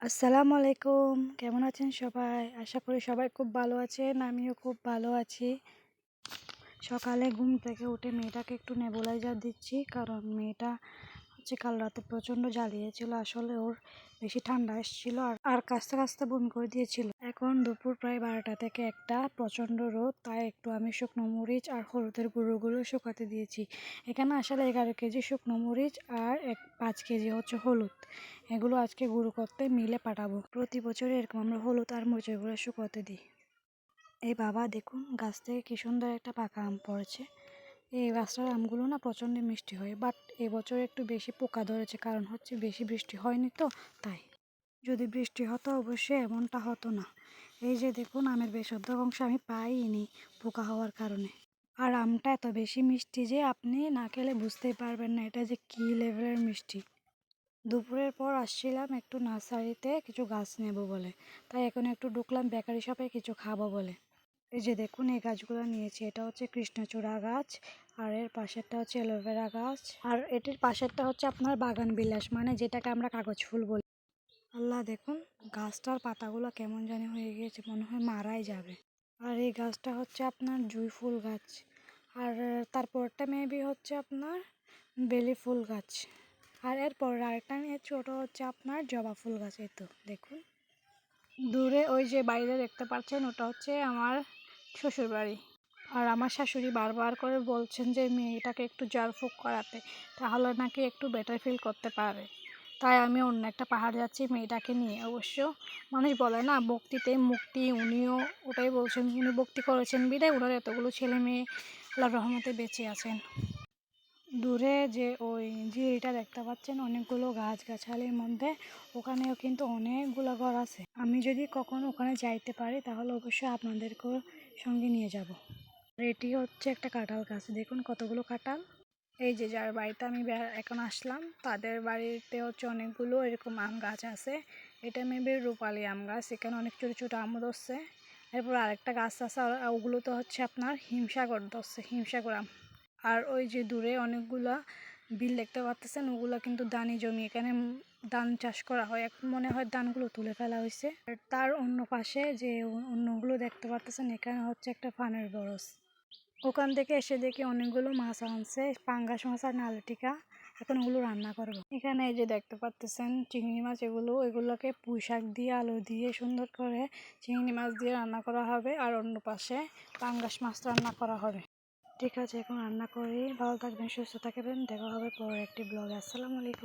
আসসালামু আলাইকুম। কেমন আছেন সবাই? আশা করি সবাই খুব ভালো আছেন। আমিও খুব ভালো আছি। সকালে ঘুম থেকে উঠে মেয়েটাকে একটু নেবুলাইজার দিচ্ছি, কারণ মেয়েটা কাল রাতে প্রচণ্ড জ্বালিয়েছিল। আসলে ওর বেশি ঠান্ডা এসেছিল আর কাঁচতে কাঁচতে বমি করে দিয়েছিল। এখন দুপুর প্রায় 12টা থেকে 1টা, প্রচণ্ড রোদ, তাই একটু আমি শুকনো মরিচ আর হলুদের গুঁড়োগুলো শুকাতে দিয়েছি। এখানে আসলে 11 কেজি শুকনো মরিচ আর 5 কেজি হচ্ছে হলুদ, এগুলো আজকে গুঁড়ো করতে মিলে পাঠাবো। প্রতি বছর এরকম আমরা হলুদ আর মরিচের গুঁড়ো শুকাতে দিই। এই বাবা দেখুন, গাছ থেকে কি সুন্দর একটা পাকা আম পড়েছে। এই গাছটার আমগুলো না প্রচণ্ড মিষ্টি হয়, বাট এবছর একটু বেশি পোকা ধরেছে, কারণ হচ্ছে বেশি বৃষ্টি হয়নি তো তাই। যদি বৃষ্টি হতো অবশ্যই এমনটা হতো না। এই যে দেখুন, আমের বেশ অর্ধেক অংশ আমি পাইনি পোকা হওয়ার কারণে। আর আমটা এত বেশি মিষ্টি যে আপনি না খেলে বুঝতেই পারবেন না এটা যে কী লেভেলের মিষ্টি। দুপুরের পর আসছিলাম একটু নার্সারিতে কিছু গাছ নেব বলে, তাই এখন একটু ঢুকলাম বেকারি শপে কিছু খাবো বলে। এই যে দেখুন, এই গাছগুলো নিয়েছি। এটা হচ্ছে কৃষ্ণচূড়া গাছ, আর এর পাশেরটা হচ্ছে অ্যালোভেরা গাছ, আর এটির পাশেরটা হচ্ছে আপনার বাগান বিলাস, মানে যেটাকে আমরা কাগজ ফুল বলি। আল্লাহ দেখুন, গাছটার পাতাগুলো কেমন জানি হয়ে গিয়েছে, মনে হয় মারাই যাবে। আর এই গাছটা হচ্ছে আপনার জুঁই ফুল গাছ, আর তারপরটা মেবি হচ্ছে আপনার বেলি ফুল গাছ, আর এরপর আরেকটা নিয়েছি, ওটা হচ্ছে আপনার জবা ফুল গাছ। এই তো দেখুন দূরে ওই যে বাড়িটা দেখতে পাচ্ছেন, ওটা হচ্ছে আমার শ্বশুর বাড়ি। আর আমার শাশুড়ি বারবার করে বলছেন যে মেয়েটাকে একটু ঝাড়ফুঁক করাতে, তাহলে নাকি একটু বেটার ফিল করতে পারে। তাই আমি অন্য একটা পাহাড় যাচ্ছি মেয়েটাকে নিয়ে। অবশ্য মানুষ বলে না, ভক্তিতে মুক্তি, উনিও ওটাই বলছেন। উনি ভক্তি করেছেন বিদায় ওনার এতগুলো ছেলে মেয়ে আল্লাহর রহমতে বেঁচে আছেন। দূরে যে ওই ঝিরিটা দেখতে পাচ্ছেন, অনেকগুলো গাছগাছালির মধ্যে, ওখানেও কিন্তু অনেকগুলো ঘর আছে। আমি যদি কখনো ওখানে যাইতে পারি তাহলে অবশ্যই আপনাদেরকেও সঙ্গে নিয়ে যাব। এটি হচ্ছে একটা কাঁঠাল গাছ, দেখুন কতগুলো কাঁঠাল। এই যে যার বাড়িতে আমি এখন আসলাম, তাদের বাড়িতে হচ্ছে অনেকগুলো এরকম আম গাছ আছে। এটা মেবি রূপালি আম গাছ, এখানে অনেক ছোটো ছোটো আম ধরছে। এরপর আরেকটা গাছ আছে, আর ওগুলো তো হচ্ছে আপনার হিমসাগর ধরছে, হিমসাগর আম। আর ওই যে দূরে অনেকগুলা বিল দেখতে পাচ্ছেন, ওগুলো কিন্তু ধানি জমি, এখানে ধান চাষ করা হয়। এখন মনে হয় ধানগুলো তুলে ফেলা হয়েছে। আর তার অন্য পাশে যে অন্যগুলো দেখতে পাচ্ছেন, এখানে হচ্ছে একটা ফানের বরস। ওখান থেকে এসে দেখি অনেকগুলো মাছ আনছে, পাঙ্গাস মাছ আর নালটিকা। এখন ওগুলো রান্না করবো। এখানে এই যে দেখতে পাচ্ছেন চিংড়ি মাছ, এগুলোকে পুঁই শাক দিয়ে আলু দিয়ে সুন্দর করে চিংড়ি মাছ দিয়ে রান্না করা হবে, আর অন্য পাশে পাঙ্গাস মাছ রান্না করা হবে। ঠিক আছে, এখন রান্না করি। ভালো থাকবেন, সুস্থ থাকবেন, দেখা হবে পরের একটি ব্লগে। আসসালামু আলাইকুম।